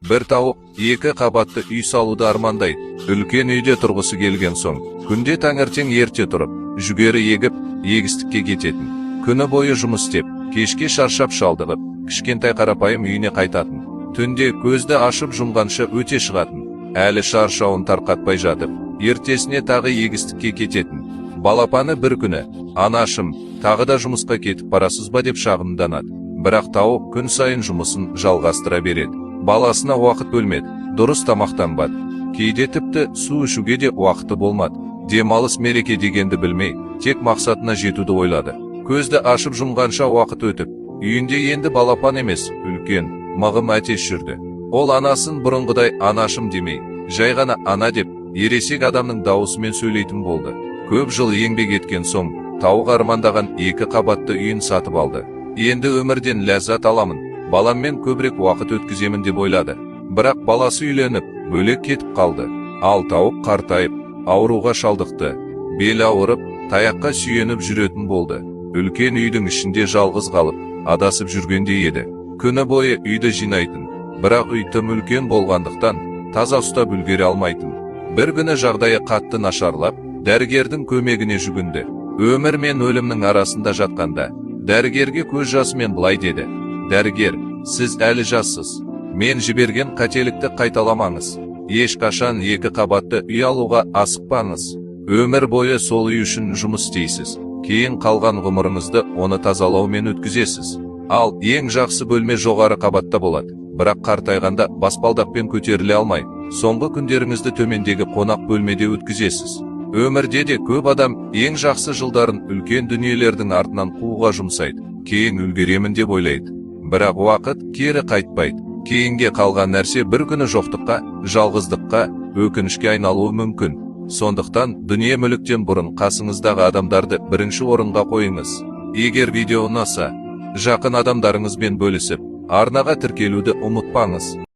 бір тауық екі қабатты үй салуды армандайды. Үлкен үйде тұрғысы келген соң, күнде таңертең ерте тұрып, жүгері егіп, егістікке кететін. Күні бойы жұмыс істеп, кешке шаршап шалдығып, кішкентай қарапайым үйіне қайтатын. Түнде көзді ашып жұмғанша өте шығатын. Әлі шаршауын тарқатпай жатып, ертесіне тағы егістікке кететін. Балапаны бір күні, анашым, тағы да жұмысқа кетіп барасыз ба деп шағымданады. Бірақ тауық күн сайын жұмысын жалғастыра береді. Баласына уақыт бөлмеді, дұрыс тамақтанбады. Кейде тіпті су ішуге де уақыты болмады. Демалыс мереке дегенді білмей, тек мақсатына жетуді ойлады. Көзді ашып жұмғанша уақыт өтіп, үйінде енді балапан емес, үлкен, мығым әтеш жүрді. Ол анасын бұрынғыдай анашым демей, жай ғана ана деп, ересек адамның дауысымен сөйлейтін болды. Көп жыл еңбек еткен соң, тауық армандаған екі қабатты үйін сатып алды. Енді өмірден ләззат аламын, баламмен көбірек уақыт өткіземін деп ойлады. Бірақ баласы үйленіп, бөлек кетіп қалды. Ал тауық қартайып, ауруға шалдықты. Бел ауырып, таяққа сүйеніп жүретін болды. Үлкен үйдің ішінде жалғыз қалып, адасып жүргендей еді. Күні бойы үйді жинайтын, бірақ үй тым үлкен болғандықтан таза ұстап үлгере алмайтын. Бір күні жағдайы қатты нашарлап, дәрігердің көмегіне жүгінді. Өмір мен өлімнің арасында жатқанда, дәрігерге көз жасымен былай деді: дәрігер, сіз әлі жассыз. Мен жіберген қателікті қайталамаңыз. Ешқашан екі қабатты үй алуға асықпаңыз. Өмір бойы сол үй үшін жұмыс істейсіз. Кейін қалған ғұмырыңызды оны тазалаумен өткізесіз. Ал ең жақсы бөлме жоғары қабатта болады. Бірақ қартайғанда баспалдақпен көтеріле алмай, соңғы күндеріңізді төмендегі қонақ бөлмеде өткізесіз. Өмірде де көп адам ең жақсы жылдарын үлкен дүниелердің артынан қууға жұмсайды. Кейін үлгеремін деп ойлайды. Бірақ уақыт кері қайтпайды. Кейінге қалған нәрсе бір күні жоқтыққа, жалғыздыққа, өкінішке айналуы мүмкін. Сондықтан дүние мүліктен бұрын қасыңыздағы адамдарды бірінші орынға қойыңыз. Егер видео ұнаса, жақын адамдарыңызбен бөлісіп, арнаға тіркелуді ұмытпаңыз.